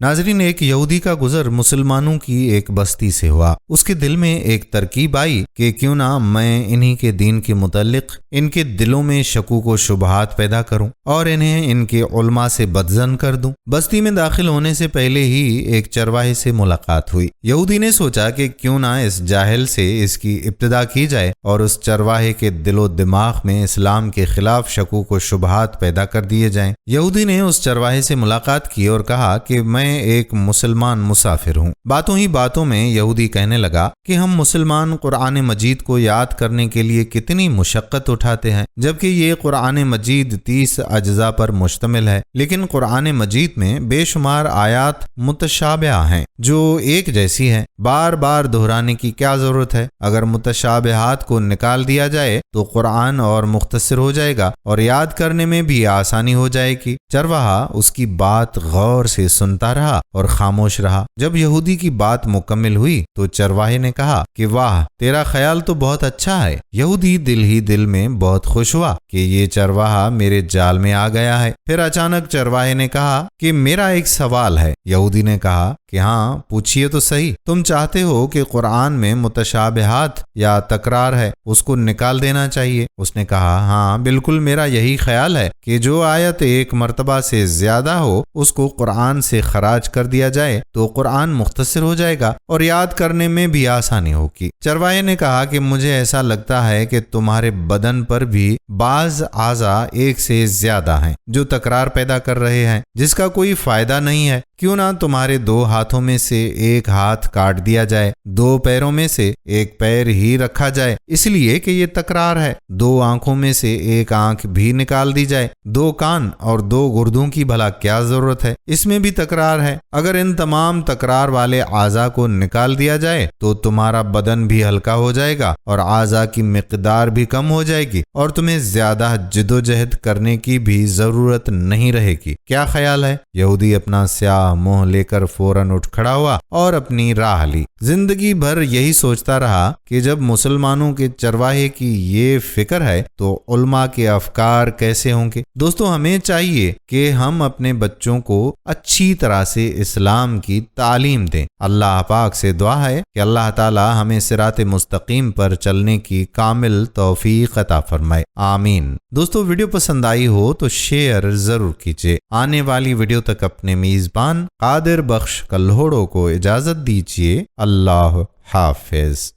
ناظرین، ایک یہودی کا گزر مسلمانوں کی ایک بستی سے ہوا۔ اس کے دل میں ایک ترکیب آئی کہ کیوں نہ میں انہی کے دین کے متعلق ان کے دلوں میں شکوک و شبہات پیدا کروں اور انہیں ان کے علماء سے بدظن کر دوں۔ بستی میں داخل ہونے سے پہلے ہی ایک چرواہے سے ملاقات ہوئی۔ یہودی نے سوچا کہ کیوں نہ اس جاہل سے اس کی ابتدا کی جائے اور اس چرواہے کے دل و دماغ میں اسلام کے خلاف شکوک و شبہات پیدا کر دیے جائیں۔ یہودی نے اس چرواہے سے ملاقات کی اور کہا کہ میں ایک مسلمان مسافر ہوں۔ باتوں ہی باتوں میں یہودی کہنے لگا کہ ہم مسلمان قرآن مجید کو یاد کرنے کے لیے کتنی مشقت اٹھاتے ہیں، جبکہ یہ قرآن مجید 30 اجزاء پر مشتمل ہے، لیکن قرآن مجید میں بے شمار آیات متشابہہ ہیں جو ایک جیسی ہیں۔ بار بار دہرانے کی کیا ضرورت ہے؟ اگر متشابہات کو نکال دیا جائے تو قرآن اور مختصر ہو جائے گا اور یاد کرنے میں بھی آسانی ہو جائے گی۔ چرواہا اس کی بات غور سے سنتا رہا اور خاموش رہا۔ جب یہودی کی بات مکمل ہوئی تو چرواہے نے کہا کہ واہ، تیرا خیال تو بہت اچھا ہے۔ یہودی دل ہی دل میں بہت خوش ہوا کہ یہ چرواہا میرے جال میں آ گیا ہے۔ پھر اچانک چرواہے نے کہا کہ میرا ایک سوال ہے۔ یہودی نے کہا کہ ہاں، پوچھئے تو صحیح۔ تم چاہتے ہو کہ قرآن میں متشابہات یا تکرار ہے، اس کو نکال دینا چاہیے؟ اس نے کہا ہاں بالکل، میرا یہی خیال ہے کہ جو آیت ایک مرتبہ سے زیادہ ہو اس کو قرآن سے خراج کر دیا جائے تو قرآن مختصر ہو جائے گا اور یاد کرنے میں بھی آسانی ہوگی۔ چرواہے نے کہا کہ مجھے ایسا لگتا ہے کہ تمہارے بدن پر بھی بعض اعضاء ایک سے زیادہ ہیں جو تکرار پیدا کر رہے ہیں، جس کا کوئی فائدہ نہیں ہے۔ کیوں نہ تمہارے 2 ہاتھوں میں سے ایک ہاتھ کاٹ دیا جائے، 2 پیروں میں سے ایک پیر ہی رکھا جائے، اس لیے کہ یہ تکرار ہے۔ 2 آنکھوں میں سے ایک آنکھ بھی نکال دی جائے، 2 کان اور 2 گردوں کی بھلا کیا ضرورت ہے؟ اس میں بھی تکرار ہے۔ اگر ان تمام تکرار والے اعضاء کو نکال دیا جائے تو تمہارا بدن بھی ہلکا ہو جائے گا اور اعضاء کی مقدار بھی کم ہو جائے گی اور تمہیں زیادہ جدوجہد کرنے کی بھی ضرورت نہیں رہے گی۔ کیا خیال ہے؟ یہودی اپنا سیاہ منہ لے کر فوراً اٹھ کھڑا ہوا اور اپنی راہ لی۔ زندگی بھر یہی سوچتا رہا کہ جب مسلمانوں کے چرواہے کی یہ فکر ہے تو علماء کے افکار کیسے ہوں گے؟ دوستو، ہمیں چاہیے کہ ہم اپنے بچوں کو اچھی طرح سے اسلام کی تعلیم دیں۔ اللہ پاک سے دعا ہے کہ اللہ تعالی ہمیں صراط مستقیم پر چلنے کی کامل توفیق عطا فرمائے، آمین۔ دوستو، ویڈیو پسند آئی ہو تو شیئر ضرور کیجیے۔ آنے والی ویڈیو تک اپنے میزبان قادر بخش کلہوڑو کو اجازت دیجیے۔ اللہ حافظ۔